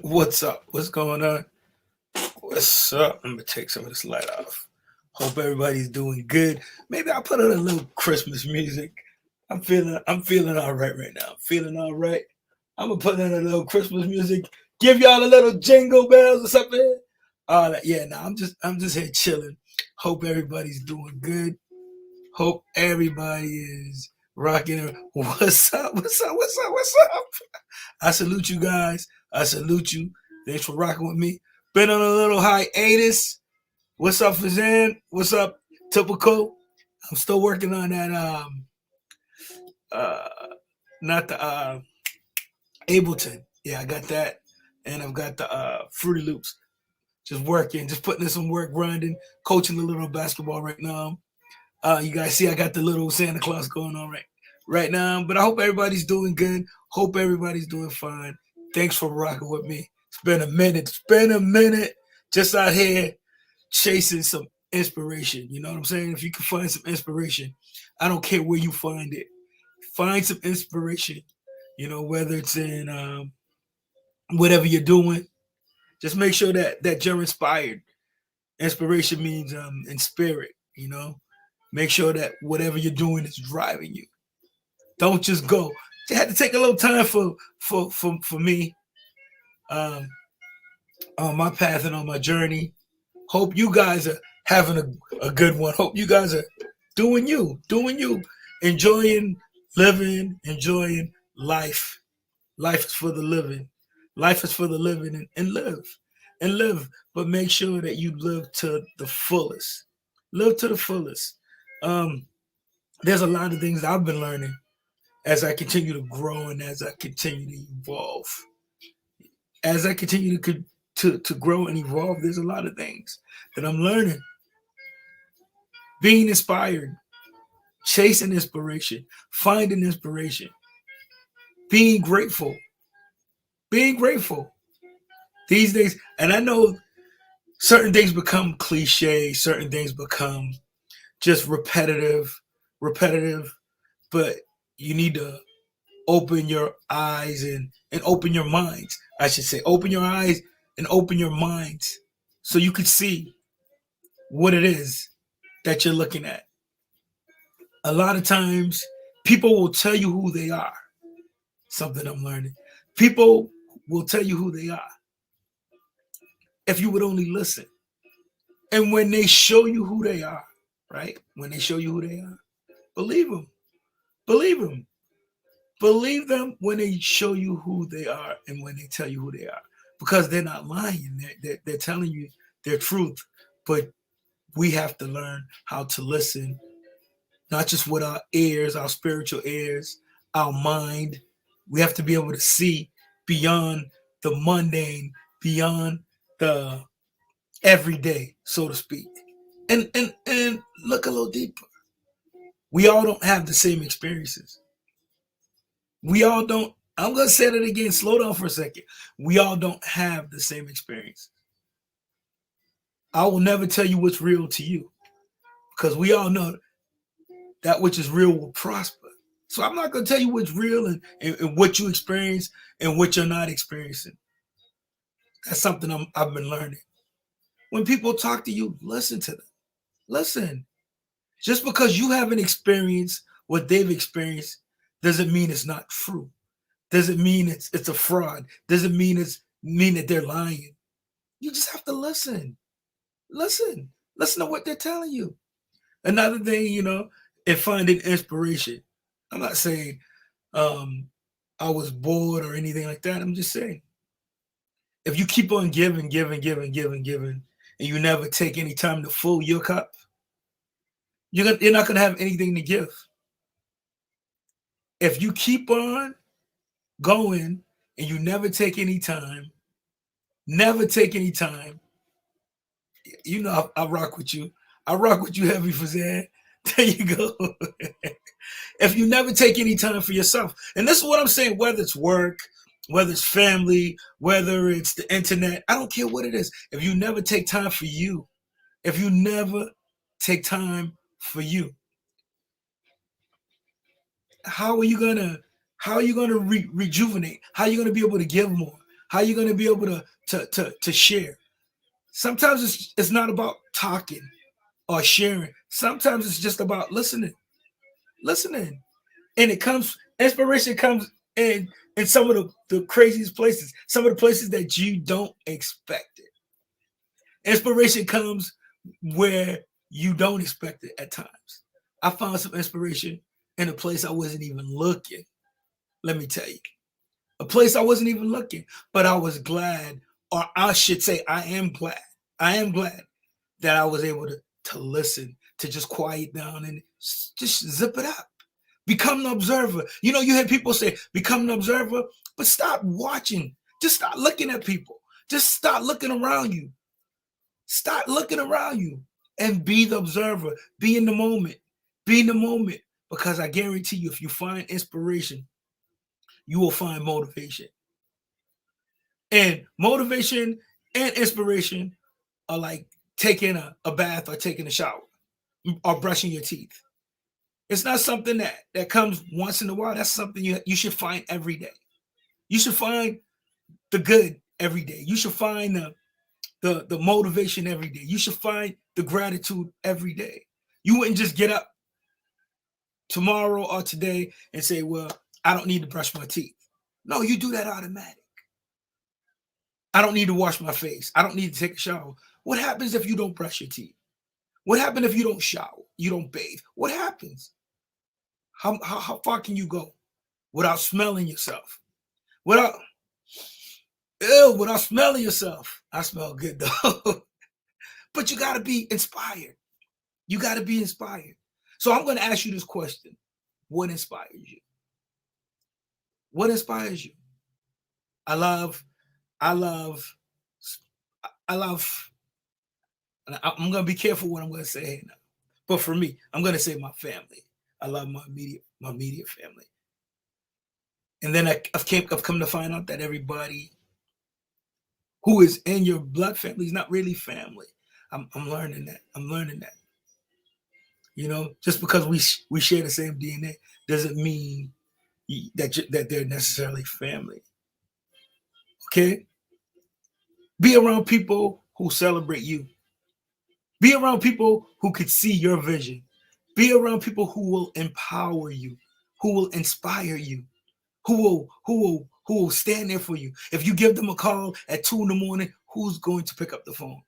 What's up? What's going on? What's up? I'm gonna take some of this light off. Hope everybody's doing good. Maybe I'll put on a little Christmas music. I'm feeling all right now. I'm feeling all right. I'm gonna put on a little Christmas music. Give y'all a little jingle bells or something. All that. Yeah, no, I'm just here chilling. Hope everybody's doing good. Hope everybody is rocking. What's up? What's up? What's up? What's up? I salute you guys. I salute you. Thanks for rocking with me. Been on a little hiatus. What's up, Fazan? What's up, Typical? I'm still working on that. Uh, not the Ableton. Yeah, I got that, and I've got the Fruity Loops. Just working, just putting in some work, grinding, coaching a little basketball right now. You guys see, I got the little Santa Claus going on right now. But I hope everybody's doing good. Hope everybody's doing fine. Thanks for rocking with me. It's been a minute. It's been a minute. Just out here chasing some inspiration. You know what I'm saying? If you can find some inspiration, I don't care where you find it. Find some inspiration. You know, whether it's in whatever you're doing, just make sure that you're inspired. Inspiration means in spirit. You know, make sure that whatever you're doing is driving you. Don't just go. You had to take a little time for me um, on my path and on my journey. Hope you guys are having a good one. Hope you guys are doing you, enjoying living, enjoying life. Life is for the living. Life is for the living and live. And live. But make sure that you live to the fullest. Live to the fullest. Um, there's a lot of things I've been learning as I continue to grow and as I continue to evolve. As I continue to grow and evolve, there's a lot of things that I'm learning. Being inspired, chasing inspiration, finding inspiration, being grateful, being grateful these days. And I know certain things become cliche, certain things become just repetitive, but you need to open your eyes and open your minds. I should say, open your eyes and open your minds so you could see what it is that you're looking at. A lot of times, people will tell you who they are. Something I'm learning. People will tell you who they are if you would only listen. And when they show you who they are, right? When they show you who they are, believe them. Believe them. Believe them when they show you who they are and when they tell you who they are. Because they're not lying. They're telling you their truth. But we have to learn how to listen, not just with our ears, our spiritual ears, our mind. We have to be able to see beyond the mundane, beyond the everyday, so to speak. And look a little deeper. We all don't have the same experiences. We all don't. I'm gonna say that again. Slow down for a second. We all don't have the same experience. I will never tell you what's real to you because we all know that which is real will prosper. So I'm not gonna tell you what's real and what you experience and what you're not experiencing. That's something I've been learning. When people talk to you, listen to them. Listen. Just because you haven't experienced what they've experienced doesn't mean it's not true. Doesn't mean it's a fraud. Doesn't mean that they're lying. You just have to listen. Listen. Listen to what they're telling you. Another thing, in finding inspiration. I'm not saying I was bored or anything like that. I'm just saying if you keep on giving, and you never take any time to fill your cup, you're not going to have anything to give. If you keep on going and you never take any time, I rock with you. I rock with you heavy for that. There you go. If you never take any time for yourself, and this is what I'm saying, whether it's work, whether it's family, whether it's the internet, I don't care what it is. If you never take time for you, if you never take time for you, how are you gonna rejuvenate? How are you gonna be able to give more? How are you going to be able to share? Sometimes it's not about talking or sharing. Sometimes it's just about listening. And inspiration comes in some of the craziest places, some of the places that you don't expect it. Inspiration comes where you don't expect it at times. I found some inspiration in a place I wasn't even looking. Let me tell you, a place I wasn't even looking, but I was glad, or I should say, I am glad. I am glad that I was able to listen, to just quiet down and just zip it up. Become an observer. You know, you hear people say, become an observer, but stop watching. Just start looking at people. Just start looking around you. Start looking around you and be the observer. Be in the moment. Be in the moment. Because I guarantee you, if you find inspiration, you will find motivation. And motivation and inspiration are like taking a bath or taking a shower or brushing your teeth. It's not something that comes once in a while. That's something you should find every day. You should find the good every day. You should find the motivation every day. You should find the gratitude every day. You wouldn't just get up tomorrow or today and say, well, I don't need to brush my teeth. No, you do that automatic. I don't need to wash my face. I don't need to take a shower. What happens if you don't brush your teeth? What happens if you don't shower? You don't bathe? What happens? How far can you go without smelling yourself? Without without smelling yourself. I smell good though. But you got to be inspired. You got to be inspired. So I'm going to ask you this question. What inspires you? What inspires you? I love, I love, I love, I'm going to be careful what I'm going to say now. But for me, I'm going to say my family. I love my immediate family. And then I've come to find out that everybody who is in your blood family is not really family. I'm learning that. I'm learning that. You know, just because we share the same DNA doesn't mean that they're necessarily family. Okay, be around people who celebrate you. Be around people who could see your vision. Be around people who will empower you, who will inspire you, who will stand there for you. If you give them a call at 2 in the morning, who's going to pick up the phone?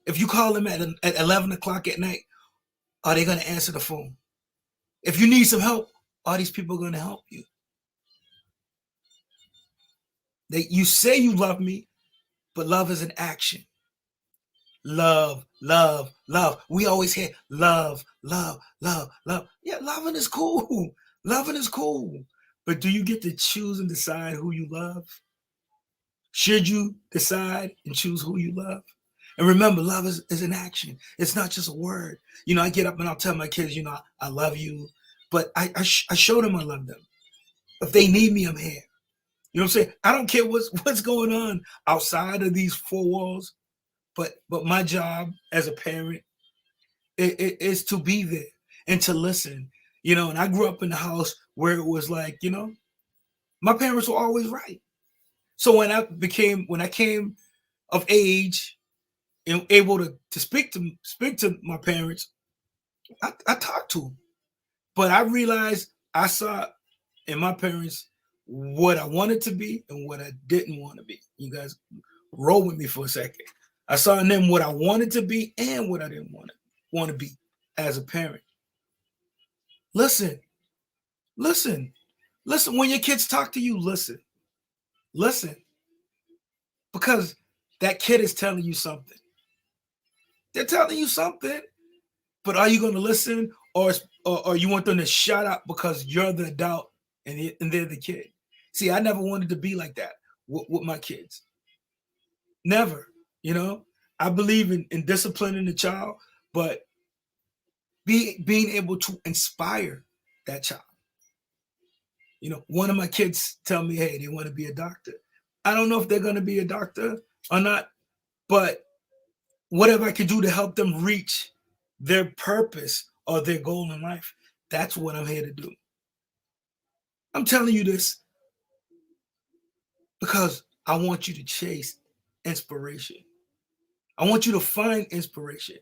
If you call them at 11 o'clock at night, are they going to answer the phone? If you need some help, are these people going to help you? You say you love me, but love is an action. Love, love, love. We always hear love, love, love, love. Yeah, loving is cool. Loving is cool. But do you get to choose and decide who you love? Should you decide and choose who you love? And remember, love is an action. It's not just a word. You know, I get up and I'll tell my kids, you know, I love you. But I show them I love them. If they need me, I'm here. You know what I'm saying? I don't care what's going on outside of these four walls, but my job as a parent is to be there and to listen. You know, and I grew up in a house where it was like, you know, my parents were always right. So when I came of age and able to speak to my parents, I talked to them. But I realized I saw in my parents what I wanted to be and what I didn't want to be. You guys roll with me for a second. I saw in them what I wanted to be and what I didn't want to be as a parent. Listen, listen, listen. When your kids talk to you, listen, because that kid is telling you something. They're telling you something, but are you going to listen, or you want them to shut up because you're the adult and they're the kid? See, I never wanted to be like that with my kids. Never. You know, I believe in disciplining the child, but being able to inspire that child. You know, one of my kids tell me, hey, they want to be a doctor. I don't know if they're going to be a doctor or not, but whatever I can do to help them reach their purpose or their goal in life, that's what I'm here to do. I'm telling you this because I want you to chase inspiration. I want you to find inspiration.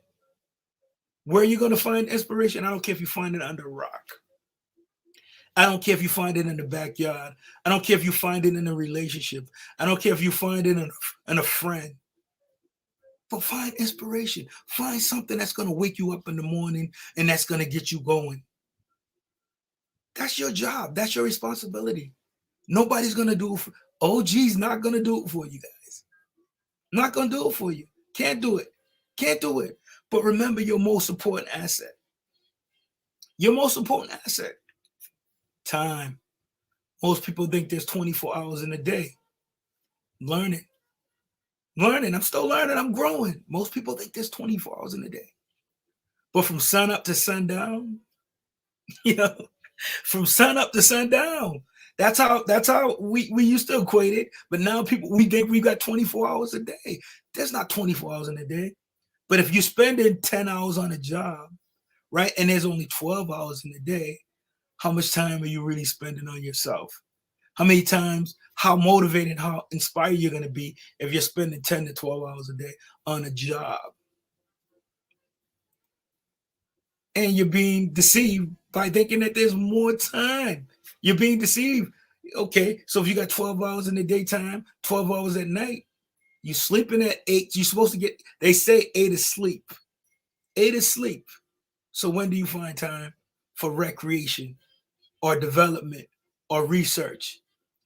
Where are you going to find inspiration? I don't care if you find it under a rock. I don't care if you find it in the backyard. I don't care if you find it in a relationship. I don't care if you find it in a friend. But find inspiration. Find something that's going to wake you up in the morning and that's going to get you going. That's your job. That's your responsibility. Nobody's going to do it. OG's not going to do it for you guys. Not going to do it for you. Can't do it. Can't do it. But remember your most important asset. Your most important asset. Time. Most people think there's 24 hours in a day. Learning. I'm still learning. I'm growing. Most people think there's 24 hours in a day. But from sun up to sundown, from sun up to sundown. That's how we used to equate it. But now we think we got 24 hours a day. There's not 24 hours in a day. But if you're spending 10 hours on a job, right, and there's only 12 hours in a day, how much time are you really spending on yourself? How many times, how motivated, how inspired you're going to be if you're spending 10 to 12 hours a day on a job? And you're being deceived by thinking that there's more time. You're being deceived. Okay, so if you got 12 hours in the daytime, 12 hours at night, you're sleeping at 8. You're supposed to get, they say 8 is sleep. 8 is sleep. So when do you find time for recreation or development or research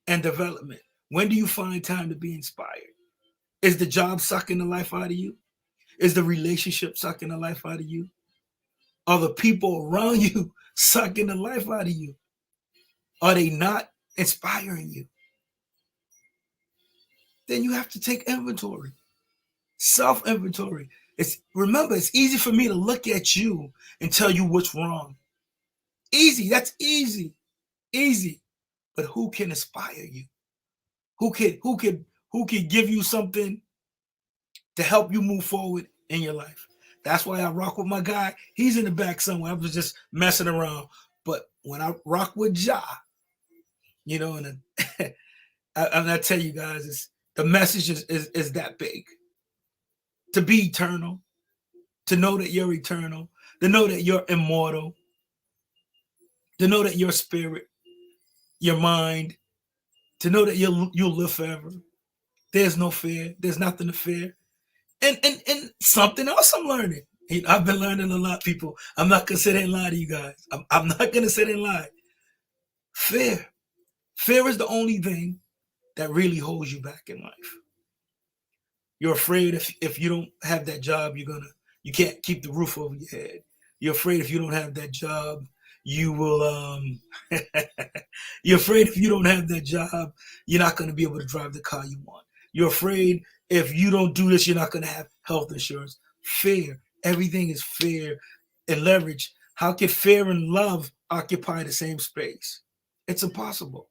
and development? When do you find time to be inspired? Is the job sucking the life out of you? Is the relationship sucking the life out of you? Are the people around you sucking the life out of you? Are they not inspiring you? Then you have to take inventory, self-inventory. Remember, it's easy for me to look at you and tell you what's wrong. Easy, that's easy, easy. But who can inspire you? Who can give you something to help you move forward in your life? That's why I rock with my guy. He's in the back somewhere. I was just messing around. But when I rock with Ja, and I tell you guys, the message is that big. To be eternal, to know that you're eternal, to know that you're immortal, to know that your spirit, your mind, to know that you'll live forever. There's no fear. There's nothing to fear. And something else I'm learning. I've been learning a lot, people. I'm not going to sit there and lie to you guys. I'm not going to sit there and lie. Fear. Fear is the only thing that really holds you back in life. You're afraid if you don't have that job, you can't keep the roof over your head. You're afraid if you don't have that job, you will you're afraid if you don't have that job, you're not going to be able to drive the car you want. You're afraid if you don't do this, you're not going to have health insurance. Fear. Everything is fear and leverage. How can fear and love occupy the same space? It's impossible.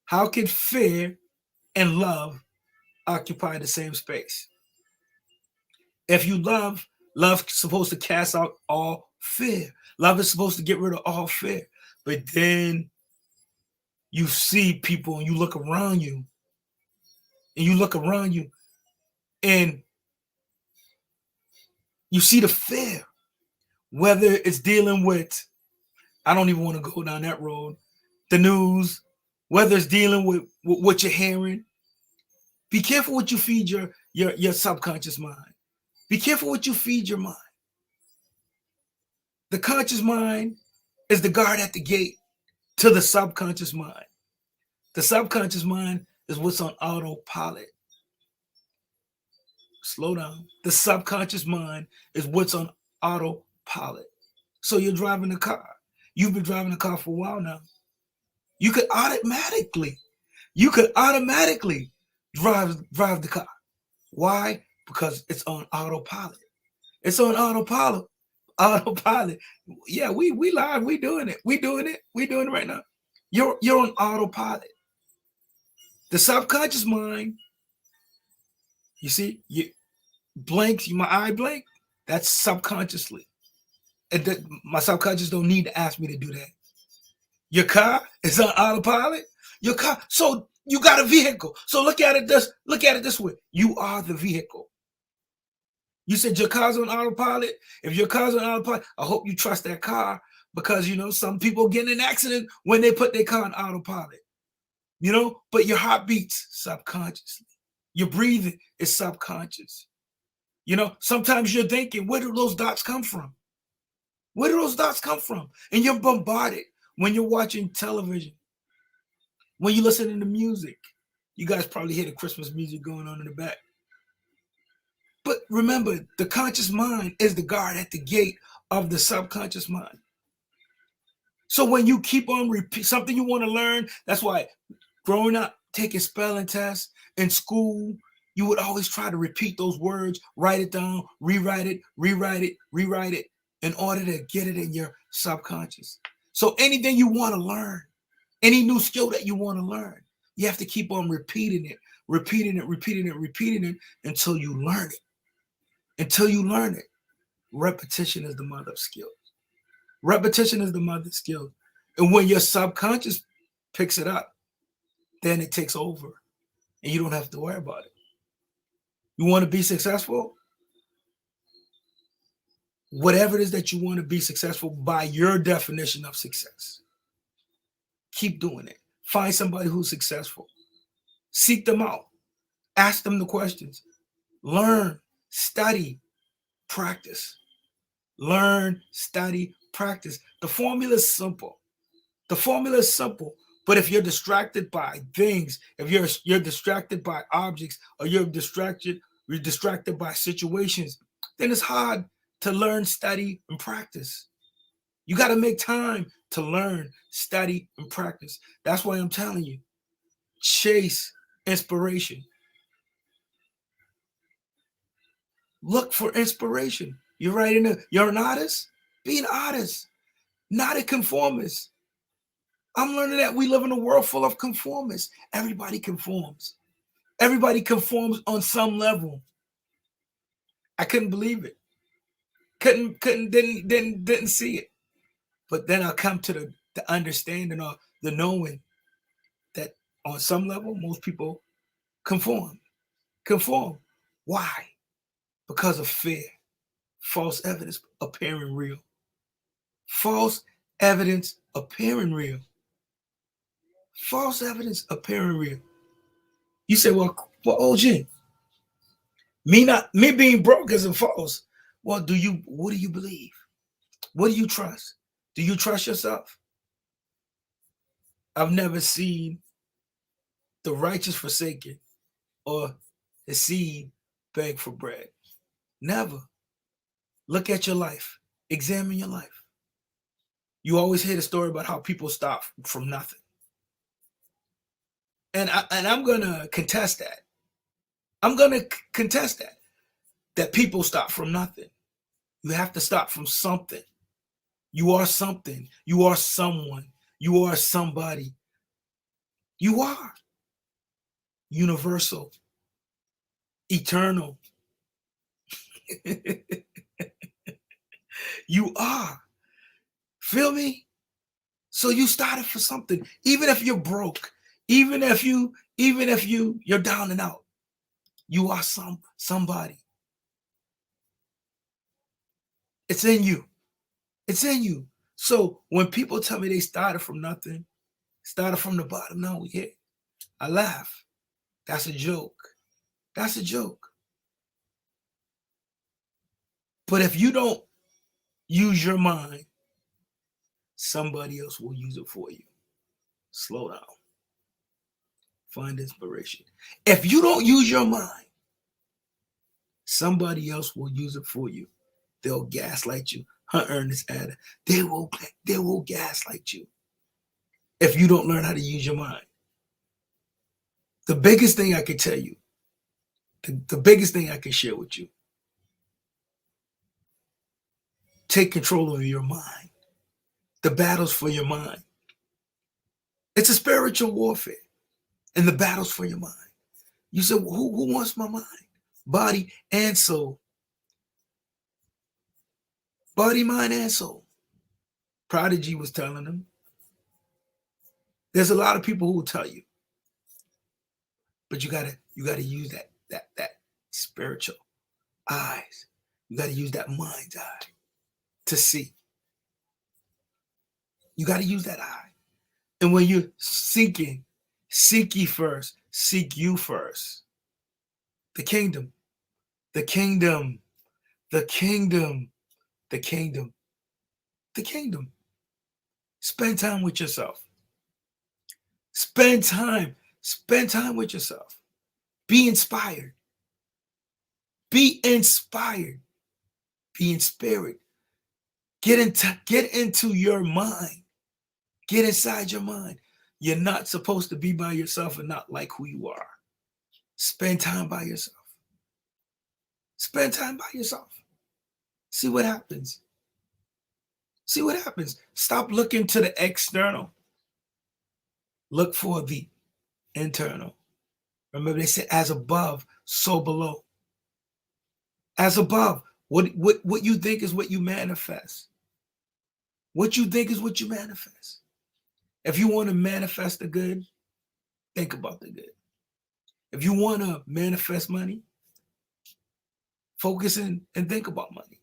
How can fear and love occupy the same space? If you love's supposed to cast out all fear. Love is supposed to get rid of all fear. But then you see people and you look around you and you see the fear, whether it's dealing with, I don't even want to go down that road, the news, whether it's dealing with what you're hearing. Be careful what you feed your subconscious mind. Be careful what you feed your mind. The conscious mind is the guard at the gate to the subconscious mind. The subconscious mind is what's on autopilot. Slow down. The subconscious mind is what's on autopilot. So you're driving a car. You've been driving a car for a while now. You could automatically drive the car. Why? Because it's on autopilot. It's on autopilot. Autopilot. Yeah, we live. We doing it. We doing it right now. You're on autopilot. The subconscious mind, you see, you blinks, my eye blink, that's subconsciously. And my subconscious don't need to ask me to do that. Your car is on autopilot. Your car. So You got a vehicle. So look at it this way. You are the vehicle. You said your car's on autopilot. If your car's on autopilot, I hope you trust that car, because some people get in an accident when they put their car on autopilot. But your heart beats subconsciously. Your breathing is subconscious. Sometimes you're thinking, where do those dots come from? Where do those dots come from? And you're bombarded when you're watching television, when you're listening to music. You guys probably hear the Christmas music going on in the back. But remember, the conscious mind is the guard at the gate of the subconscious mind. So when you keep on repeat something you want to learn, that's why growing up, taking spelling tests in school, you would always try to repeat those words, write it down, rewrite it in order to get it in your subconscious. So anything you want to learn, any new skill that you want to learn, you have to keep on repeating it until you learn it. Until you learn it. Repetition is the mother of skills. Repetition is the mother of skills. And when your subconscious picks it up, then it takes over and you don't have to worry about it. You want to be successful? Whatever it is that you want to be successful by your definition of success, keep doing it. Find somebody who's successful. Seek them out. Ask them the questions. Learn, study, practice. Learn, study, practice. The formula is simple. But if you're distracted by things, if you're distracted by objects, or you're distracted by situations, then it's hard to learn, study, and practice. You got to make time to learn, study, and practice. That's why I'm telling you, chase inspiration. Look for inspiration. You're an artist? Be an artist, not a conformist. I'm learning that we live in a world full of conformists. Everybody conforms. Everybody conforms on some level. I couldn't believe it. Didn't see it. But then I come to the understanding or the knowing that on some level, most people conform. Why? Because of fear. False evidence appearing real. False evidence appearing real. False evidence appearing real. You say, well, OG, me being broke isn't false. Well, what do you believe? What do you trust? Do you trust yourself? I've never seen the righteous forsaken or the seed beg for bread. Never. Look at your life. Examine your life. You always hear the story about how people stop from nothing. And I'm going to contest that. That people stop from nothing. You have to stop from something. You are something. You are someone. You are somebody. You are universal, eternal. You are. Feel me? So you started for something. Even if you're broke, even if you're down and out, you are somebody. It's in you. It's in you. So when people tell me they started from nothing, started from the bottom, now we hit, I laugh. That's a joke. That's a joke. But if you don't use your mind, somebody else will use it for you. Slow down. Find inspiration. If you don't use your mind, somebody else will use it for you. They'll gaslight you. Ernest Adder. They will gaslight you if you don't learn how to use your mind. The biggest thing I can tell you, the biggest thing I can share with you, take control of your mind. The battle's for your mind. It's a spiritual warfare, and the battle's for your mind. You said, well, who wants my mind? Body and soul. Body, mind, and soul. Prodigy was telling them. There's a lot of people who will tell you But you gotta use that spiritual eyes. You gotta use that mind's eye to see. You gotta use that eye. And when you're seeking, seek ye first, seek you first. The kingdom, the kingdom, the kingdom, the kingdom, the kingdom. Spend time with yourself. Spend time with yourself. Be inspired. Be inspired. Be in spirit. Get into your mind. Get inside your mind. You're not supposed to be by yourself and not like who you are. Spend time by yourself. Spend time by yourself. See what happens. See what happens. Stop looking to the external. Look for the internal. Remember, they said, as above, so below. As above, what you think is what you manifest. What you think is what you manifest. If you want to manifest the good, think about the good. If you want to manifest money, focus in and think about money.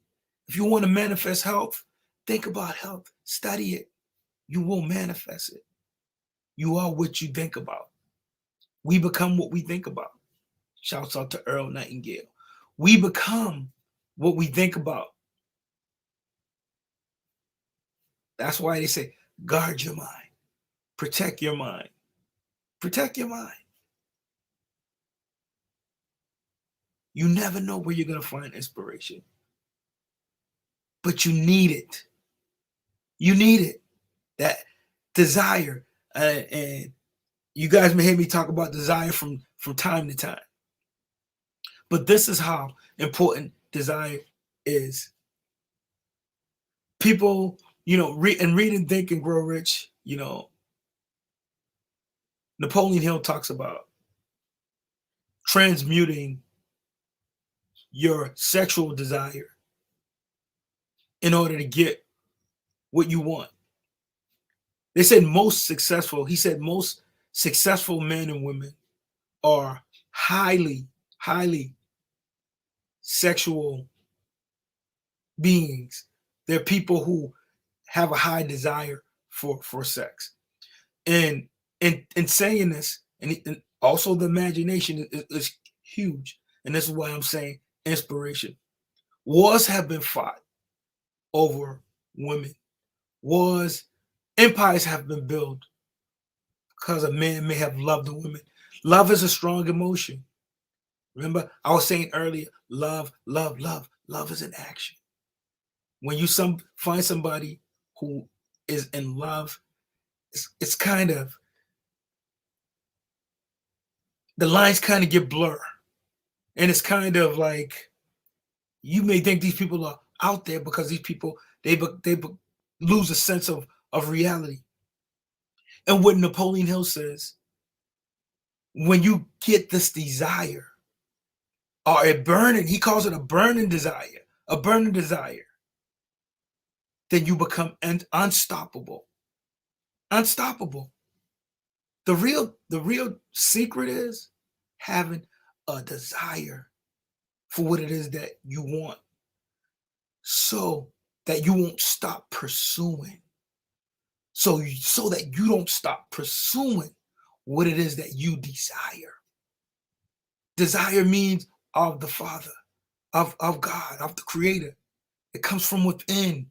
If you want to manifest health, think about health. Study it. You will manifest it. You are what you think about. We become what we think about. Shouts out to Earl Nightingale. We become what we think about. That's why they say, guard your mind. Protect your mind. Protect your mind. You never know where you're going to find inspiration. But you need it. You need it. That desire. And you guys may hear me talk about desire from time to time. But this is how important desire is. People, read and think and grow rich, Napoleon Hill talks about transmuting your sexual desire in order to get what you want. He said most successful men and women are highly sexual beings. They're people who have a high desire for sex. And in saying this, and also the imagination is huge. And this is why I'm saying inspiration. Wars have been fought over women. Empires have been built because a man may have loved a woman. Love is a strong emotion. Remember, I was saying earlier, love is an action. When you find somebody who is in love, it's kind of, the lines kind of get blurred. And it's kind of like, you may think these people are out there because these people, they lose a sense of reality. And what Napoleon Hill says, when you get this desire, or he calls it a burning desire, then you become unstoppable. Unstoppable. The real secret is having a desire for what it is that you want, so that you won't stop pursuing. So that you don't stop pursuing what it is that you desire. Desire means of the Father, of God, of the Creator. It comes from within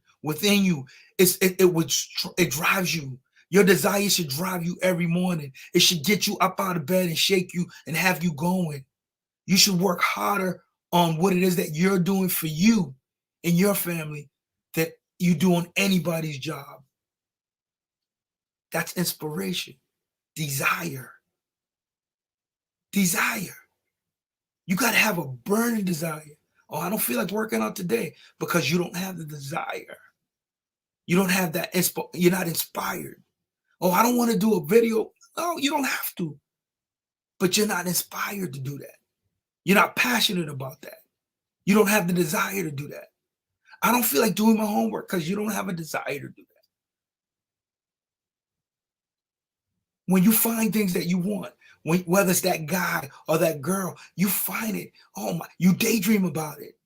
you. It drives you. Your desire should drive you every morning. It should get you up out of bed and shake you and have you going. You should work harder on what it is that you're doing for you and your family that you do on anybody's job. That's inspiration. Desire. You got to have a burning desire. Oh, I don't feel like working out today, because you don't have the desire. You don't have that. You're not inspired. Oh, I don't want to do a video. No, you don't have to. But you're not inspired to do that. You're not passionate about that. You don't have the desire to do that. I don't feel like doing my homework, because you don't have a desire to do that. When you find things that you want, Whether it's that guy or that girl, you find it. Oh my, you daydream about it.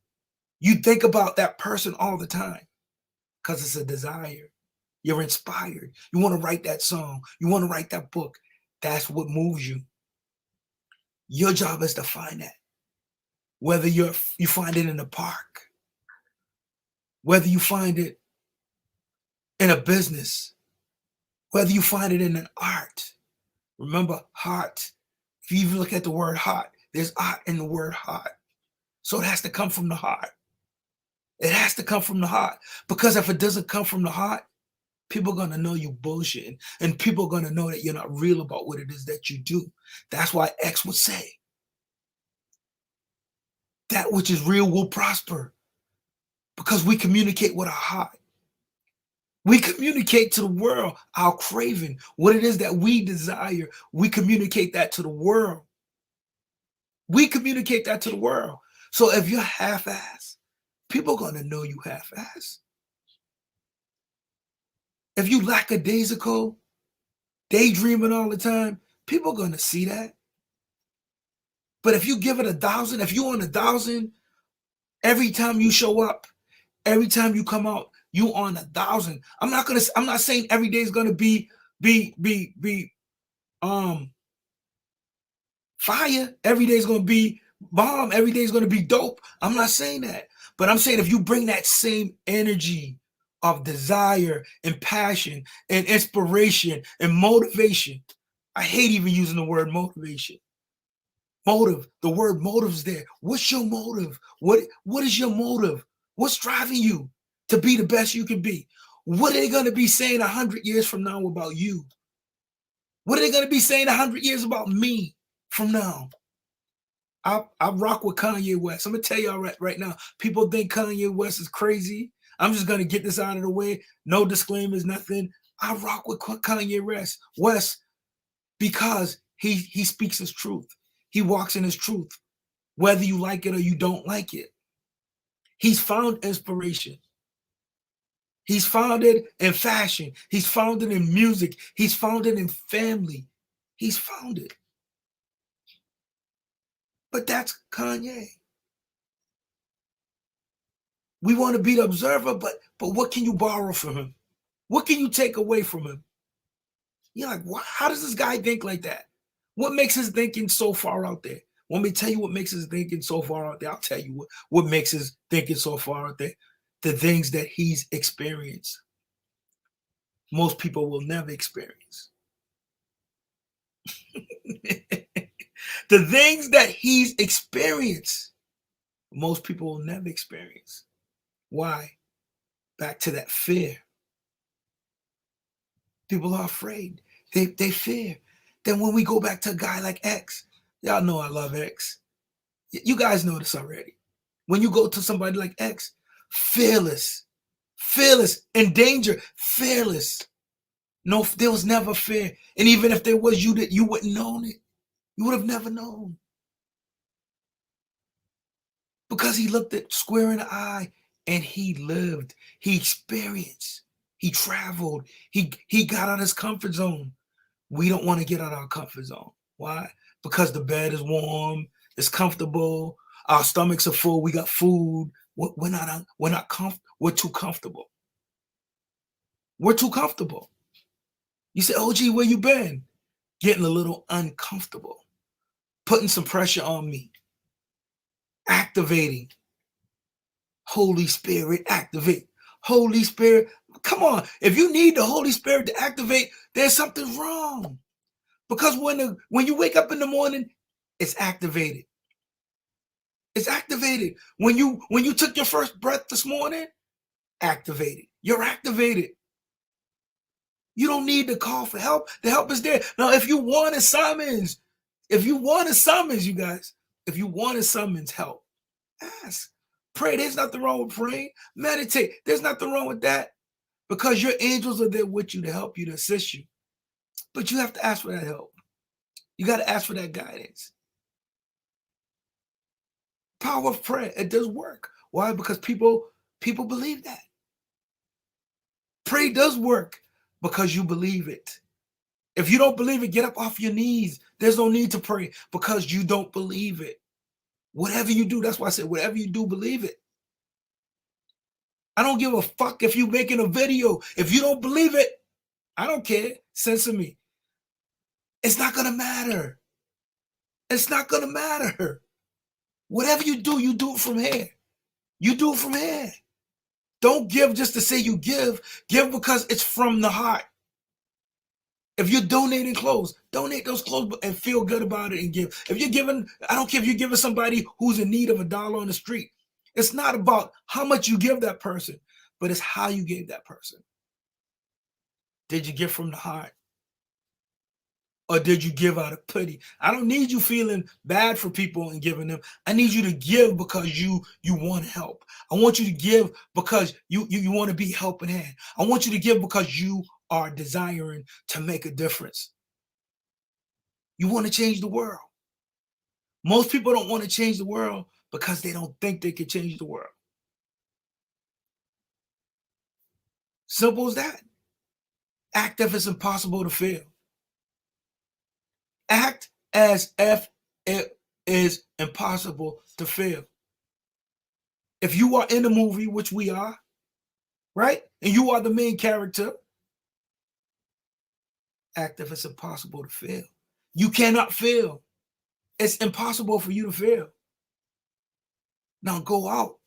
You think about that person all the time because it's a desire. You're inspired. You want to write that song. You want to write that book. That's what moves you. Your job is to find that. Whether you find it in the park, whether you find it in a business, whether you find it in an art. Remember, heart. If you even look at the word heart, there's art in the word heart. So it has to come from the heart. It has to come from the heart. Because if it doesn't come from the heart, people are going to know you bullshitting. And people are going to know that you're not real about what it is that you do. That's why X would say, that which is real will prosper. Because we communicate with our heart. We communicate to the world our craving, what it is that we desire. We communicate that to the world. We communicate that to the world. So if you're half-ass, people are going to know you half-ass. If you lackadaisical, daydreaming all the time, people are going to see that. But if you give it 1,000, if you on 1,000, every time you show up, every time you come out, you on 1,000. I'm not saying every day is gonna be fire. Every day is gonna be bomb. Every day is gonna be dope. I'm not saying that. But I'm saying if you bring that same energy of desire and passion and inspiration and motivation. I hate even using the word motivation. Motive. The word motive is there. What's your motive? What is your motive? What's driving you to be the best you can be? What are they going to be saying 100 years from now about you? What are they going to be saying 100 years about me from now? I rock with Kanye West. I'm going to tell y'all right now, people think Kanye West is crazy. I'm just going to get this out of the way. No disclaimers, nothing. I rock with Kanye West because he speaks his truth. He walks in his truth, whether you like it or you don't like it. He's found inspiration. He's found it in fashion. He's found it in music. He's found it in family. He's found it. But that's Kanye. We want to be the observer, but what can you borrow from him? What can you take away from him? You're like, wow, how does this guy think like that? What makes his thinking so far out there? Want me to tell you what makes his thinking so far out there? I'll tell you what makes his thinking so far out there. The things that he's experienced. Most people will never experience. The things that he's experienced, most people will never experience. Why? Back to that fear. People are afraid. They fear. Then when we go back to a guy like X, y'all know I love X. You guys know this already. When you go to somebody like X, fearless, in danger, fearless. No, there was never fear. And even if there was, you wouldn't known it. You would have never known. Because he looked at square in the eye and he lived. He experienced. He traveled. He got out of his comfort zone. We don't want to get out of our comfort zone. Why? Because the bed is warm, it's comfortable, our stomachs are full, we got food. We're too comfortable. We're too comfortable. You say, oh, gee, where you been? Getting a little uncomfortable, putting some pressure on me, activating. Holy Spirit, activate. Holy Spirit, come on. If you need the Holy Spirit to activate, there's something wrong. Because when you wake up in the morning, it's activated. It's activated. When you took your first breath this morning, activated. You're activated. You don't need to call for help. The help is there. Now, if you want a summons, you guys, if you want a summons help, ask. Pray. There's nothing wrong with praying. Meditate. There's nothing wrong with that. Because your angels are there with you to help you, to assist you. But you have to ask for that help. You got to ask for that guidance. Power of prayer. It does work. Why? Because people believe that. Pray does work because you believe it. If you don't believe it, get up off your knees. There's no need to pray because you don't believe it. Whatever you do, that's why I said, whatever you do, believe it. I don't give a fuck if you're making a video. If you don't believe it, I don't care. Censor me. It's not going to matter. It's not going to matter. Whatever you do it from here. You do it from here. Don't give just to say you give. Give because it's from the heart. If you're donating clothes, donate those clothes and feel good about it and give. If you're giving, I don't care if you're giving somebody who's in need of $1 on the street. It's not about how much you give that person, but it's how you gave that person. Did you give from the heart? Or did you give out of pity? I don't need you feeling bad for people and giving them. I need you to give because you want to help. I want you to give because you want to be helping hand. I want you to give because you are desiring to make a difference. You want to change the world. Most people don't want to change the world because they don't think they can change the world. Simple as that. Act if it's impossible to fail. Act as if it is impossible to fail. If you are in a movie, which we are, right? And you are the main character, act if it's impossible to fail. You cannot fail. It's impossible for you to fail. Now go out,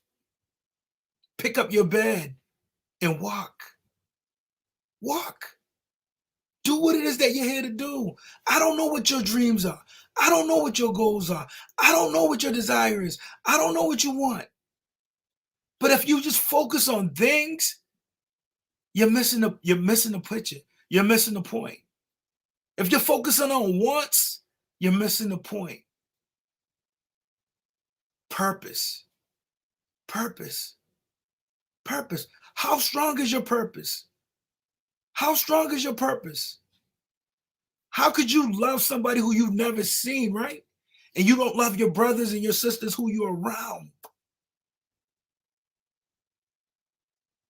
pick up your bed, and walk. Walk. Do what it is that you're here to do. I don't know what your dreams are. I don't know what your goals are. I don't know what your desire is. I don't know what you want. But if you just focus on things, you're missing the picture. You're missing the point. If you're focusing on wants, you're missing the point. Purpose. Purpose. Purpose. How strong is your purpose? How strong is your purpose? How could you love somebody who you've never seen, right? And you don't love your brothers and your sisters who you're around.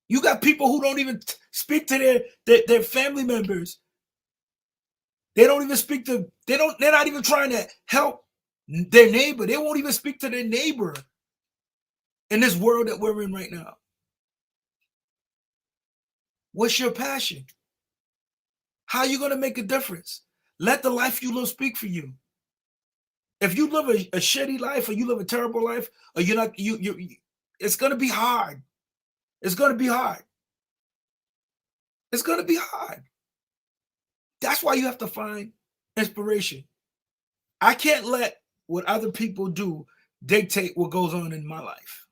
You got people who don't even speak to their family members. They don't even speak to, they're not even trying to help their neighbor. They won't even speak to their neighbor in this world that we're in right now. What's your passion? How are you going to make a difference? Let the life you live speak for you. If you live a shitty life or you live a terrible life, or you're not, it's going to be hard. It's going to be hard. It's going to be hard. That's why you have to find inspiration. I can't let what other people do dictate what goes on in my life.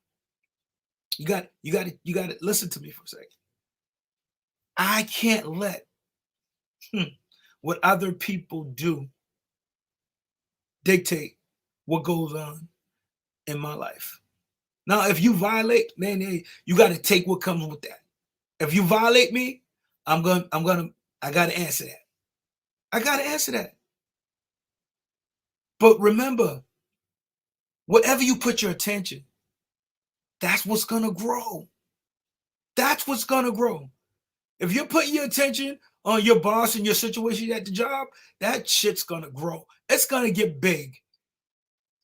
You got to listen to me for a second. I can't let what other people do dictate what goes on in my life. Now, if you violate, man, you got to take what comes with that. If you violate me, I got to answer that. I got to answer that. But remember, whatever you put your attention, that's what's going to grow. That's what's going to grow. If you're putting your attention on your boss and your situation at the job, that shit's going to grow. It's going to get big.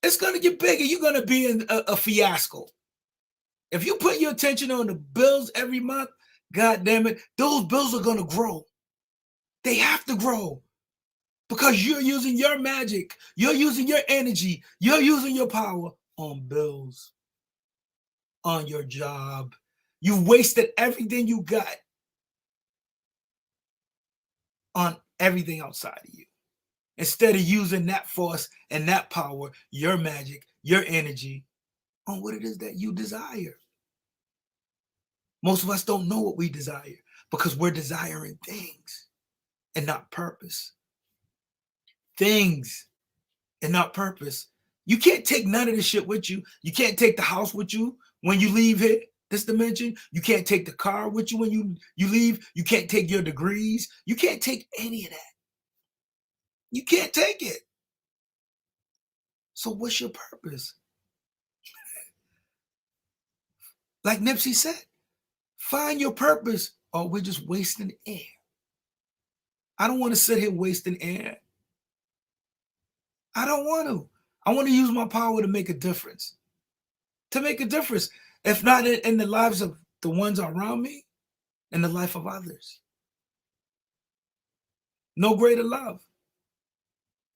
It's going to get big and you're going to be in a fiasco. If you put your attention on the bills every month, God damn it, those bills are going to grow. They have to grow because you're using your magic. You're using your energy. You're using your power on bills, on your job. You wasted everything you got on everything outside of you. Instead of using that force and that power, your magic, your energy on what it is that you desire. Most of us don't know what we desire because we're desiring things and not purpose. Things and not purpose. You can't take none of this shit with you. You can't take the house with you when you leave here, this dimension. You can't take the car with you when you leave. You can't take your degrees. You can't take any of that. You can't take it. So what's your purpose? Like Nipsey said, find your purpose or we're just wasting air. I don't want to sit here wasting air. I don't want to. I want to use my power to make a difference. To make a difference. If not in the lives of the ones around me, in the life of others. No greater love.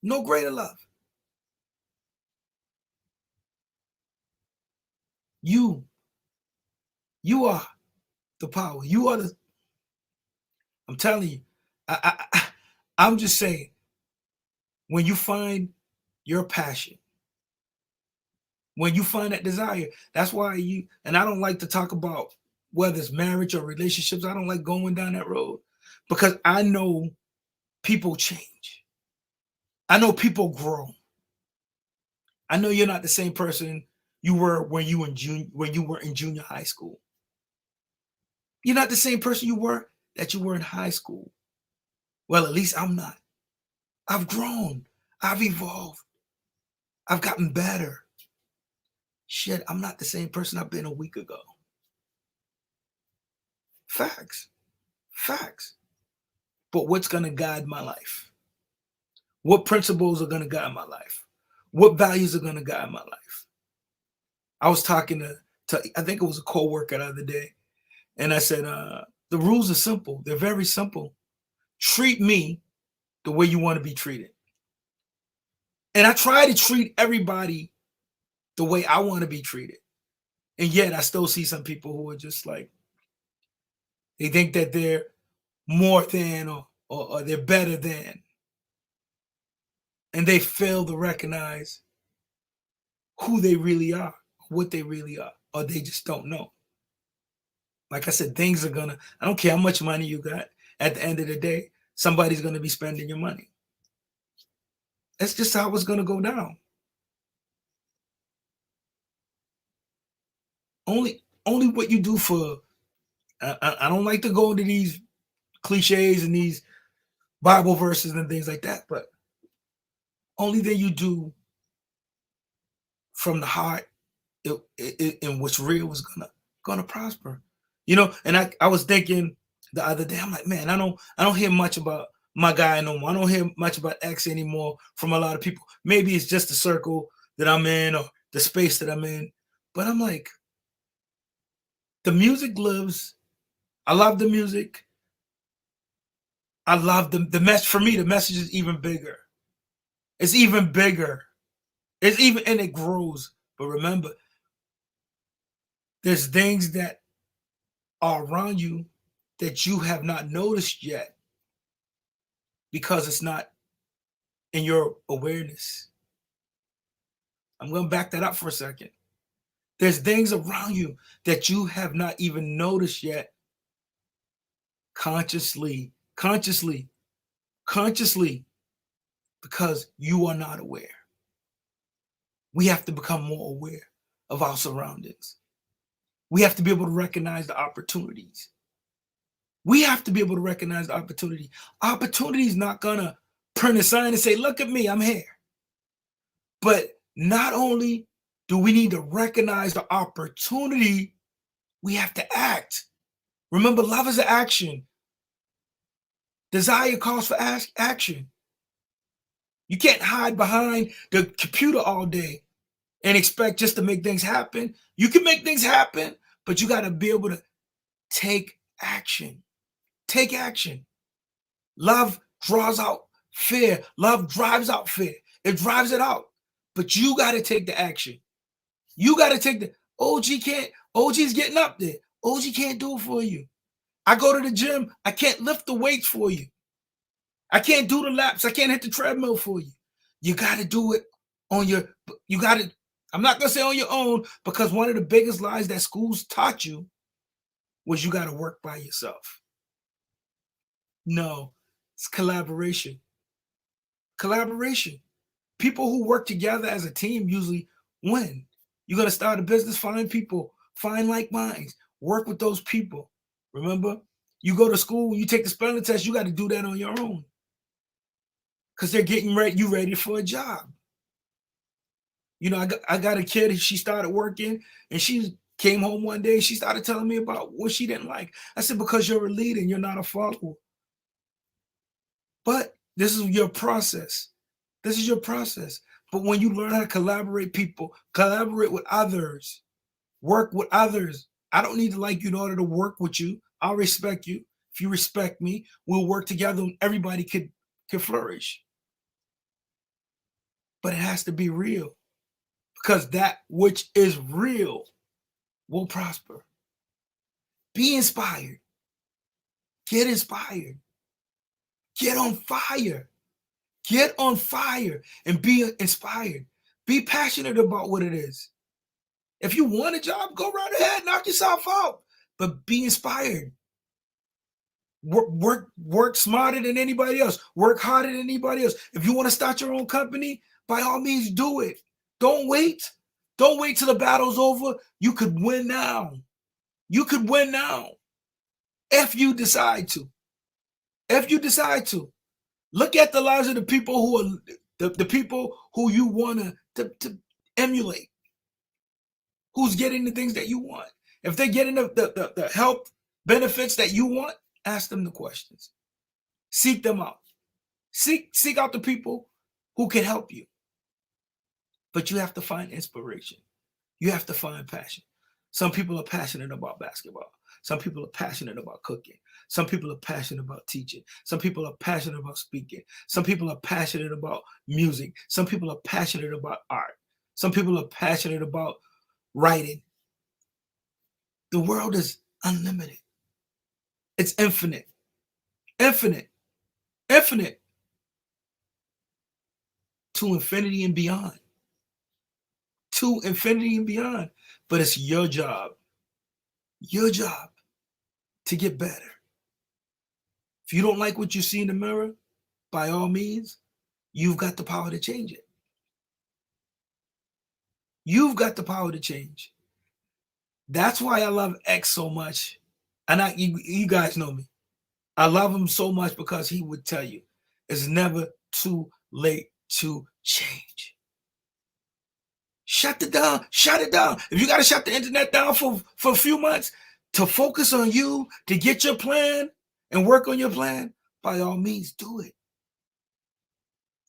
No greater love. You, you are the power. You are the, I'm telling you, I'm just saying, when you find your passion, when you find that desire, that's why and I don't like to talk about whether it's marriage or relationships. I don't like going down that road because I know people change. I know people grow. I know you're not the same person you were when you were in junior high school. You're not the same person you were in high school. Well, at least I'm not. I've grown. I've evolved. I've gotten better. Shit, I'm not the same person I've been a week ago. Facts. Facts. But what's going to guide my life? What principles are going to guide my life? What values are going to guide my life? I was talking to I think it was a coworker the other day, and I said, the rules are simple. They're very simple. Treat me the way you want to be treated. And I try to treat everybody the way I want to be treated. And yet I still see some people who are just like, they think that they're more than or they're better than. And they fail to recognize who they really are, what they really are, or they just don't know. Like I said, things are gonna, I don't care how much money you got, at the end of the day, somebody's gonna be spending your money. That's just how it's gonna go down. Only what you do for, I don't like to go into these cliches and these Bible verses and things like that, but only that you do from the heart and what's real is gonna prosper. And I was thinking the other day, I'm like, man, I don't hear much about my guy no more. I don't hear much about X anymore from a lot of people. Maybe it's just the circle that I'm in or the space that I'm in. But I'm like, the music lives. I love the music. I love the mess. For me, the message is even bigger. It's even bigger. It's even, and it grows. But remember, there's things that are around you that you have not noticed yet because it's not in your awareness. I'm going to back that up for a second. There's things around you that you have not even noticed yet consciously, because you are not aware. We have to become more aware of our surroundings. We have to be able to recognize the opportunities. We have to be able to recognize the opportunity. Opportunity is not going to print a sign and say, look at me, I'm here. But not only do we need to recognize the opportunity, we have to act. Remember, love is an action. Desire calls for action. You can't hide behind the computer all day and expect just to make things happen. You can make things happen, but you got to be able to take action. Take action. Love draws out fear. Love drives out fear. It drives it out. But you got to take the action. You got to take the, OG's getting up there. OG can't do it for you. I go to the gym. I can't lift the weights for you. I can't do the laps. I can't hit the treadmill for you. You got to do it I'm not going to say on your own, because one of the biggest lies that schools taught you was you got to work by yourself. No, it's collaboration. Collaboration. People who work together as a team usually win. You're going to start a business, find people, find like minds, work with those people. Remember, you go to school, you take the spelling test, you got to do that on your own, because they're getting you ready for a job. I got a kid, she started working, and she came home one day, she started telling me about what she didn't like. I said, because you're a leader and you're not a follower. But this is your process. This is your process. But when you learn how to collaborate people, collaborate with others, work with others. I don't need to like you in order to work with you. I'll respect you. If you respect me, we'll work together and everybody could flourish. But it has to be real, because that which is real will prosper. Be inspired. Get inspired. Get on fire. Get on fire and be inspired. Be passionate about what it is. If you want a job, go right ahead, knock yourself out. But be inspired. Work smarter than anybody else. Work harder than anybody else. If you want to start your own company, by all means, do it. Don't wait. Don't wait till the battle's over. You could win now. You could win now if you decide to. If you decide to. Look at the lives of the people who are the people who you want to emulate. Who's getting the things that you want? If they're getting the health benefits that you want, ask them the questions. Seek them out. Seek out the people who can help you. But you have to find inspiration. You have to find passion. Some people are passionate about basketball. Some people are passionate about cooking. Some people are passionate about teaching. Some people are passionate about speaking. Some people are passionate about music. Some people are passionate about art. Some people are passionate about writing. The world is unlimited. It's infinite. Infinite. Infinite. To infinity and beyond. To infinity and beyond. But it's your job to get better. If you don't like what you see in the mirror, by all means, you've got the power to change it. You've got the power to change. That's why I love X so much. And you guys know me. I love him so much because he would tell you it's never too late to change. Shut it down. Shut it down. If you got to shut the internet down for a few months to focus on you, to get your plan and work on your plan, by all means, do it.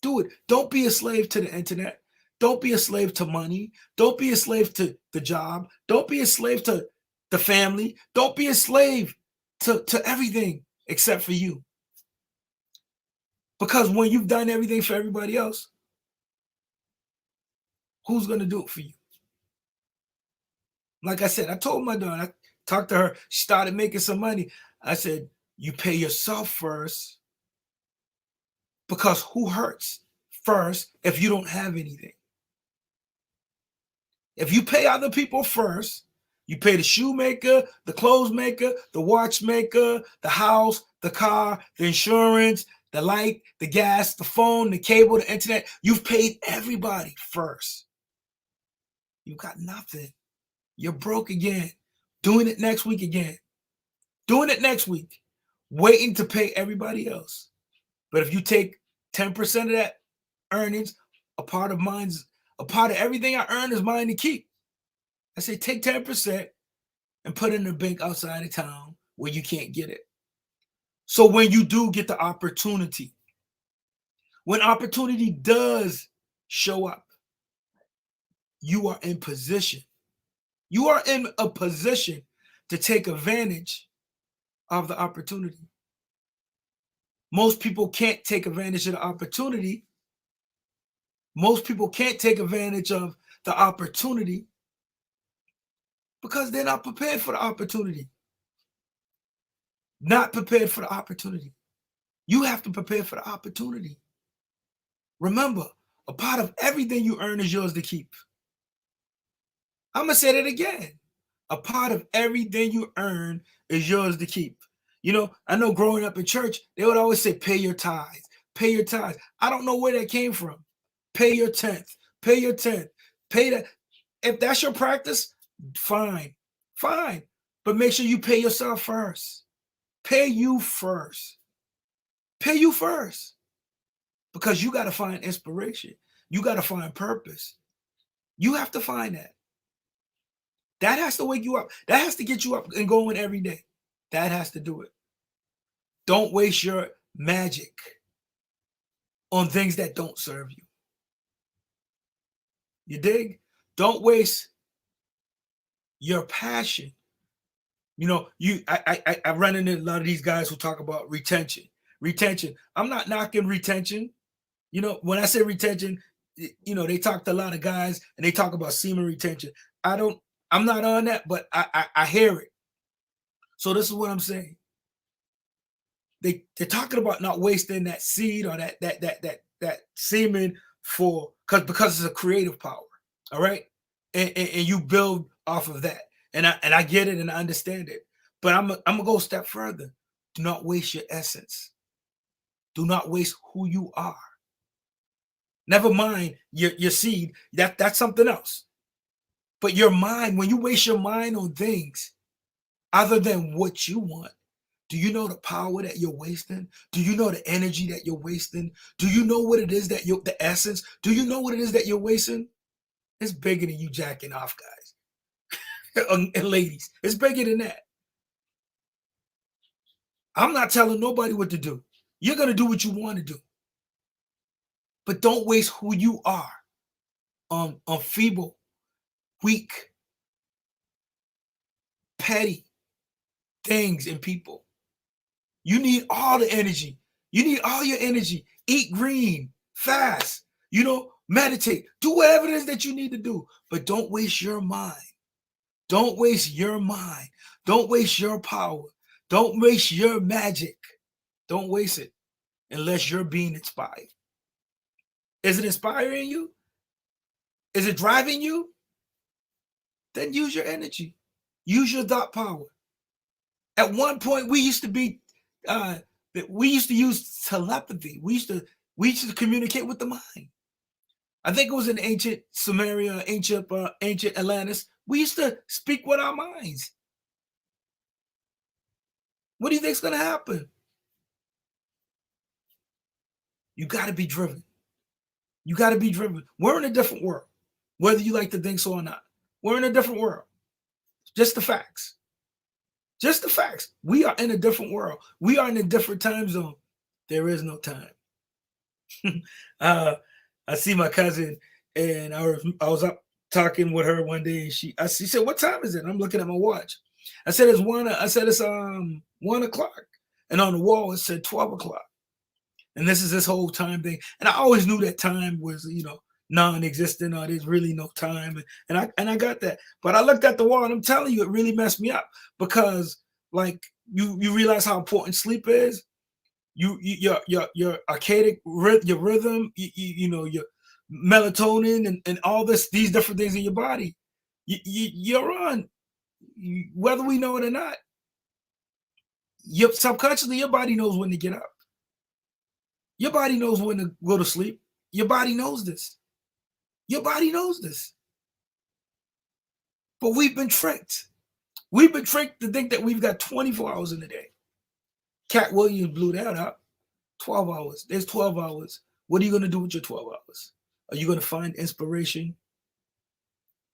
Do it. Don't be a slave to the internet. Don't be a slave to money. Don't be a slave to the job. Don't be a slave to the family. Don't be a slave to everything except for you. Because when you've done everything for everybody else, who's going to do it for you? Like I said, I told my daughter, I talked to her, she started making some money. I said, you pay yourself first, because who hurts first if you don't have anything? If you pay other people first, you pay the shoemaker, the clothes maker, the watchmaker, the house, the car, the insurance, the light, the gas, the phone, the cable, the internet. You've paid everybody first. You got nothing. You're broke again. Doing it next week again. Doing it next week. Waiting to pay everybody else. But if you take 10% of that earnings, a part of everything I earn is mine to keep. I say take 10% and put it in the bank outside of town where you can't get it. So when you do get the opportunity, when opportunity does show up, you are in position. You are in a position to take advantage of the opportunity. Most people can't take advantage of the opportunity. Most people can't take advantage of the opportunity because they're not prepared for the opportunity. Not prepared for the opportunity. You have to prepare for the opportunity. Remember, a part of everything you earn is yours to keep. I'm going to say that again. A part of everything you earn is yours to keep. You know, I know growing up in church, they would always say, pay your tithes, pay your tithes. I don't know where that came from. Pay your 10th, pay your 10th, pay that. If that's your practice, fine, fine. But make sure you pay yourself first. Pay you first. Pay you first. Because you got to find inspiration. You got to find purpose. You have to find that. That has to wake you up. That has to get you up and going every day. That has to do it. Don't waste your magic. on things that don't serve you. You dig? Don't waste your passion. I run into a lot of these guys who talk about retention. Retention. I'm not knocking retention. When I say retention, they talk to a lot of guys and they talk about semen retention. I'm not on that, but I hear it. So this is what I'm saying. They're talking about not wasting that seed or that semen because it's a creative power. All right. And you build off of that. And I get it and I understand it. But I'm gonna go a step further. Do not waste your essence. Do not waste who you are. Never mind your seed. That's something else. But your mind, when you waste your mind on things other than what you want, do you know the power that you're wasting? Do you know the energy that you're wasting? Do you know what it is the essence? Do you know what it is that you're wasting? It's bigger than you jacking off, guys and ladies. It's bigger than that. I'm not telling nobody what to do. You're going to do what you want to do. But don't waste who you are on feeble, weak, petty things and people. You need all the energy. You need all your energy. Eat green, fast, meditate. Do whatever it is that you need to do. But don't waste your mind. Don't waste your mind. Don't waste your power. Don't waste your magic. Don't waste it unless you're being inspired. Is it inspiring you? Is it driving you? Then use your energy. Use your thought power. At one point, we used to use telepathy. We used to communicate with the mind. I think it was in ancient Sumeria, ancient Atlantis. We used to speak with our minds. What do you think is going to happen? You got to be driven. You got to be driven. We're in a different world, whether you like to think so or not. We're in a different world. Just the facts. Just the facts. We are in a different world. We are in a different time zone. There is no time. I see my cousin, and I was up talking with her one day, and she said, "What time is it?" I'm looking at my watch. I said, "It's 1." I said, "It's 1:00," and on the wall it said 12:00. And this is this whole time thing. And I always knew that time was, non-existent, or there's really no time. And I got that. But I looked at the wall, and I'm telling you, it really messed me up, because like you realize how important sleep is. Your archaic your rhythm, your melatonin and all these different things in your body. You're on, whether we know it or not. Subconsciously, your body knows when to get up. Your body knows when to go to sleep. Your body knows this. Your body knows this. But we've been tricked. We've been tricked to think that we've got 24 hours in a day. Cat Williams blew that up. 12 hours. There's 12 hours. What are you going to do with your 12 hours? Are you going to find inspiration?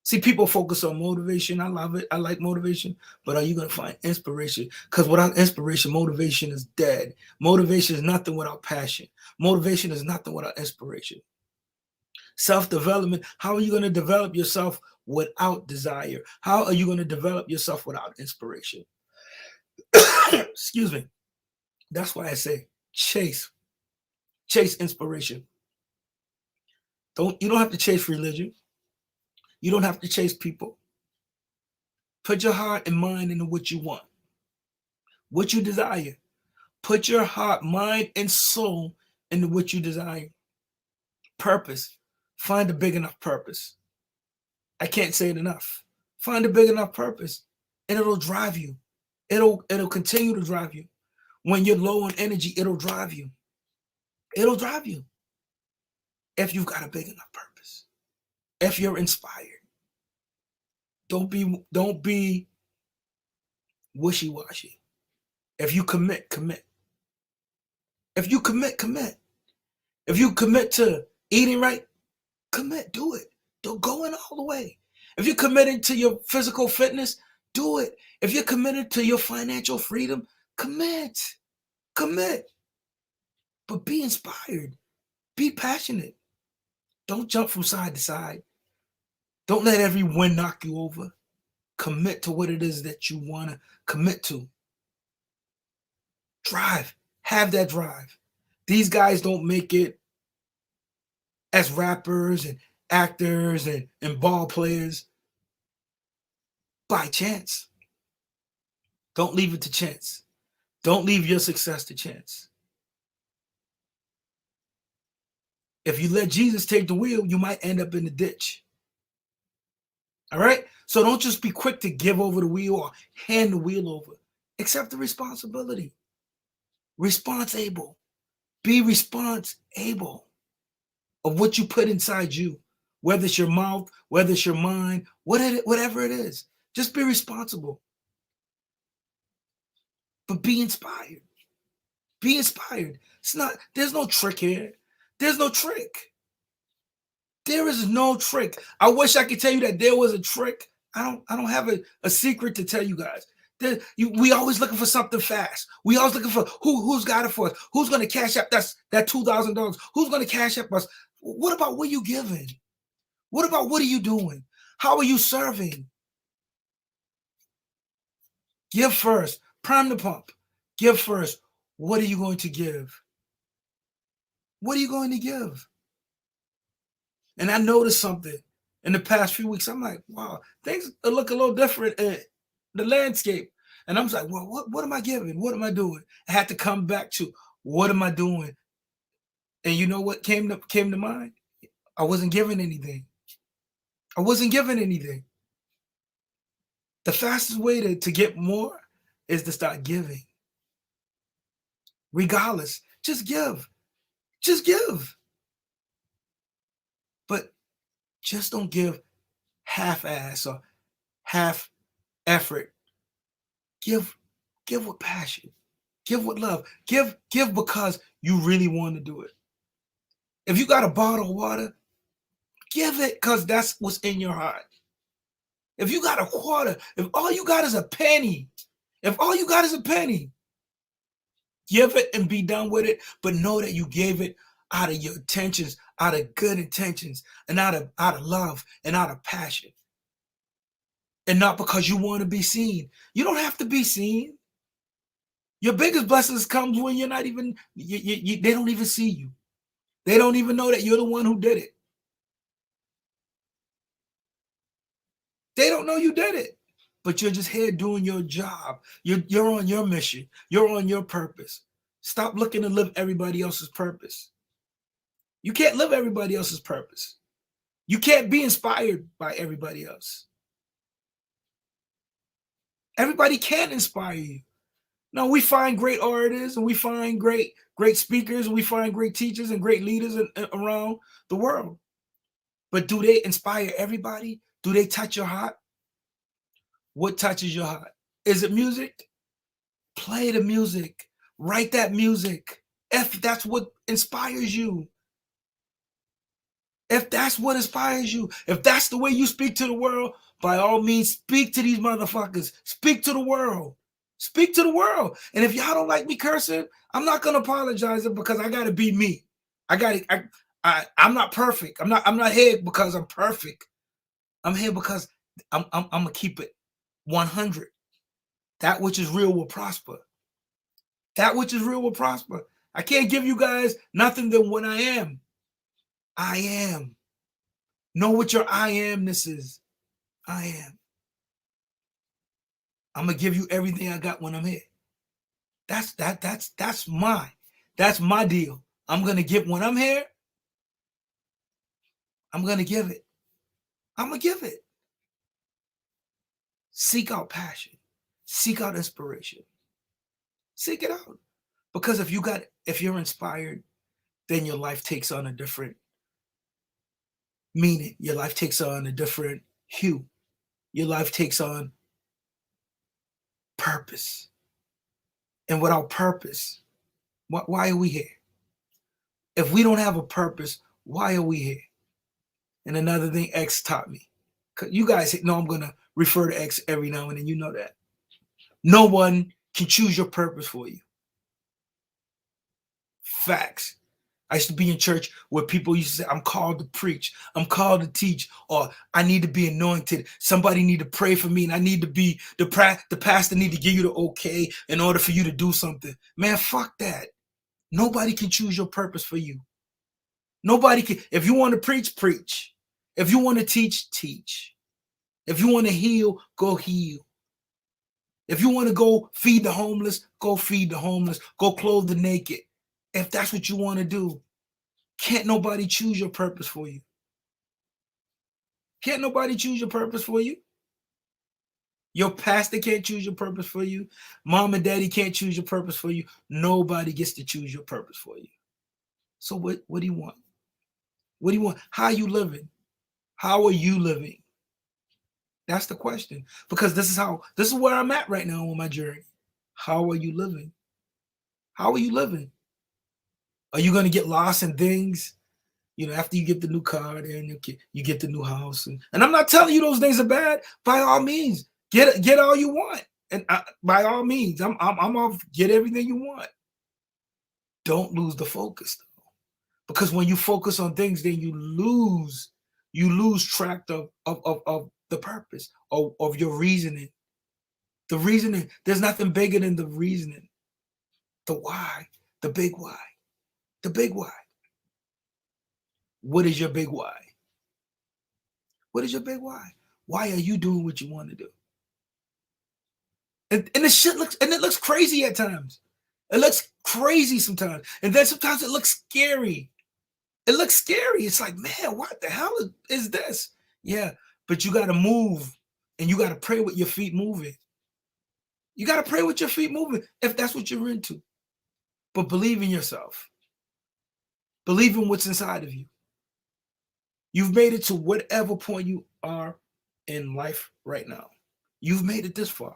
See, people focus on motivation. I love it. I like motivation. But are you going to find inspiration? Because without inspiration, motivation is dead. Motivation is nothing without passion. Motivation is nothing without inspiration. Self-development. How are you going to develop yourself without desire? How are you going to develop yourself without inspiration? Excuse me. That's why I say chase inspiration. You don't have to chase religion. You don't have to chase people. Put your heart and mind into what you want, what you desire. Put your heart, mind, and soul into what you desire. Purpose. Find a big enough purpose. I can't say it enough. Find a big enough purpose, and it'll drive you. It'll continue to drive you. When you're low on energy, it'll drive you. It'll drive you. If you've got a big enough purpose. If you're inspired. Don't be wishy-washy. If you commit. If you commit. If you commit to eating right, commit, do it. Don't go in all the way. If you're committed to your physical fitness, do it. If you're committed to your financial freedom, commit. But be inspired. Be passionate. Don't jump from side to side. Don't let every win knock you over. Commit to what it is that you want to commit to. Drive. Have that drive. These guys don't make it as rappers and actors and ball players by chance. Don't leave it to chance. Don't leave your success to chance. If you let Jesus take the wheel, you might end up in the ditch. All right? So don't just be quick to give over the wheel or hand the wheel over. Accept the responsibility. Responsible. Be responsible of what you put inside you, whether it's your mouth, whether it's your mind, whatever it is. Just be responsible. But be inspired. Be inspired. There's no trick here. There's no trick. There is no trick. I wish I could tell you that there was a trick. I don't have a secret to tell you guys. We always looking for something fast. We always looking for who's got it for us. Who's going to cash up that $2,000? Who's going to cash up us? What about what you giving? What about what are you doing? How are you serving? Give first. Prime the pump. Give first. What are you going to give? What are you going to give? And I noticed something in the past few weeks. I'm like, wow, things look a little different in the landscape. And I'm like, well, what am I giving? What am I doing? I had to come back to what am I doing? And you know what came to mind? I wasn't giving anything. I wasn't giving anything. The fastest way to get more is to start giving. Regardless, just give. Just give. But just don't give half-ass or half effort. Give with passion. Give with love. Give because you really want to do it. If you got a bottle of water, give it because that's what's in your heart. If you got a quarter, if all you got is a penny, give it and be done with it, but know that you gave it out of your intentions, out of good intentions, and out of love and out of passion. And not because you want to be seen. You don't have to be seen. Your biggest blessings comes when you're not even, they don't even see you. They don't even know that you're the one who did it. They don't know you did it. But you're just here doing your job. You're on your mission. You're on your purpose. Stop looking to live everybody else's purpose. You can't live everybody else's purpose. You can't be inspired by everybody else. Everybody can't inspire you. No, we find great artists and we find great speakers and we find great teachers and great leaders around the world. But do they inspire everybody? Do they touch your heart? What touches your heart? Is it music? Play the music. Write that music. If that's what inspires you. If that's what inspires you. If that's the way you speak to the world, by all means, speak to these motherfuckers. Speak to the world. Speak to the world. And if y'all don't like me cursing, I'm not gonna apologize because I gotta be me. I'm not perfect. I'm not here because I'm perfect. I'm here because I'm gonna keep it 100. That which is real will prosper. That which is real will prosper. I can't give you guys nothing than what I am. I am. Know what your I amness is. I am. I'm gonna give you everything I got when I'm here. That's my deal. I'm gonna give when I'm here. I'm gonna give it. I'm gonna give it. Seek out passion. Seek out inspiration. Seek it out. Because if you're inspired, then your life takes on a different meaning. Your life takes on a different hue. Your life takes on purpose. And without purpose, why are we here? If we don't have a purpose, why are we here? And another thing X taught me. You guys know I'm going to refer to X every now and then. You know that. No one can choose your purpose for you. Facts. I used to be in church where people used to say, I'm called to preach, I'm called to teach, or I need to be anointed. Somebody need to pray for me, and I need to be, the pastor need to give you the okay in order for you to do something. Man, fuck that. Nobody can choose your purpose for you. Nobody can. If you want to preach, preach. If you want to teach, teach. If you want to heal, go heal. If you want to go feed the homeless, go feed the homeless. Go clothe the naked. If that's what you want to do, can't nobody choose your purpose for you. Can't nobody choose your purpose for you. Your pastor can't choose your purpose for you. Mom and daddy can't choose your purpose for you. Nobody gets to choose your purpose for you. So what do you want? What do you want? How are you living? How are you living? That's the question. Because this is where I'm at right now on my journey. How are you living? How are you living? Are you going to get lost in things? You know, after you get the new car, then you get the new house. And I'm not telling you those things are bad. By all means, get all you want. And by all means, I'm off, get everything you want. Don't lose the focus, though. Because when you focus on things, then you lose track of the purpose of your reasoning. The reasoning, there's nothing bigger than the reasoning. The why, the big why, the big why. What is your big why? What is your big why? Why are you doing what you want to do? And the shit looks crazy at times. It looks crazy sometimes. And then sometimes it looks scary. It looks scary. It's like, man, what the hell is this? Yeah, but you got to move, and you got to pray with your feet moving. You got to pray with your feet moving if that's what you're into. But believe in yourself. Believe in what's inside of you. You've made it to whatever point you are in life right now. You've made it this far.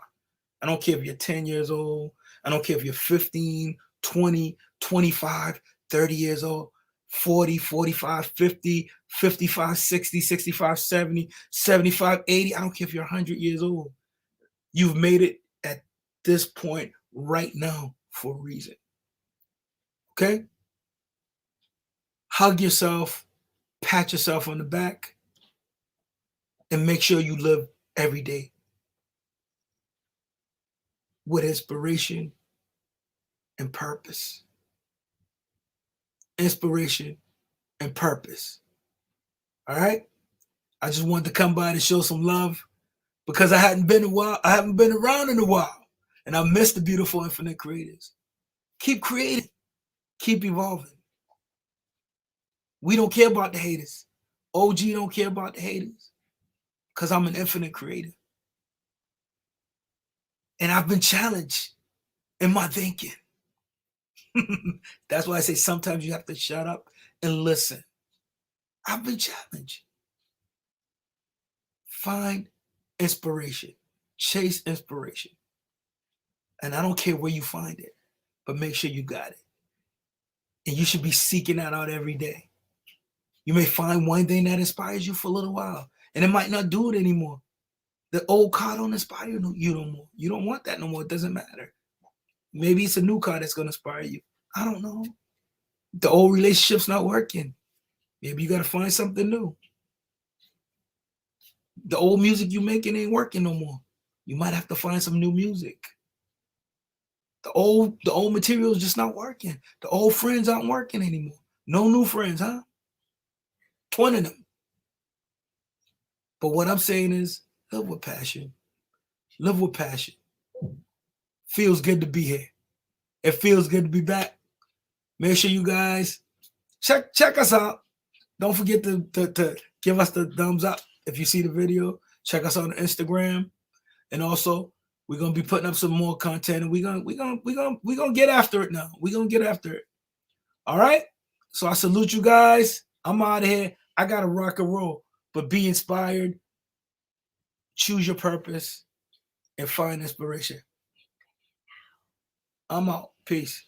I don't care if you're 10 years old. I don't care if you're 15, 20, 25, 30 years old, 40, 45, 50, 55, 60, 65, 70, 75, 80. I don't care if you're 100 years old. You've made it at this point right now for a reason. Okay? Hug yourself, pat yourself on the back, and make sure you live every day with inspiration and purpose. Inspiration and purpose. All right? I just wanted to come by to show some love because I haven't been around in a while. And I miss the beautiful infinite creators. Keep creating. Keep evolving. We don't care about the haters. OG don't care about the haters because I'm an infinite creator. And I've been challenged in my thinking. That's why I say sometimes you have to shut up and listen. I've been challenged. Find inspiration. Chase inspiration. And I don't care where you find it, but make sure you got it. And you should be seeking that out every day. You may find one thing that inspires you for a little while, and it might not do it anymore. The old car don't inspire you no more. You don't want that no more. It doesn't matter. Maybe it's a new car that's going to inspire you. I don't know. The old relationship's not working. Maybe you got to find something new. The old music you making ain't working no more. You might have to find some new music. The old material is just not working. The old friends aren't working anymore. No new friends, huh? 20 of them. But what I'm saying is, live with passion. Live with passion. Feels good to be here. It feels good to be back. Make sure you guys check us out. Don't forget to give us the thumbs up if you see the video. Check us out on Instagram, and also we're gonna be putting up some more content, and we're gonna get after it now. We're gonna get after it. All right. So I salute you guys. I'm out of here. I gotta rock and roll, but be inspired. Choose your purpose and find inspiration. I'm out. Peace.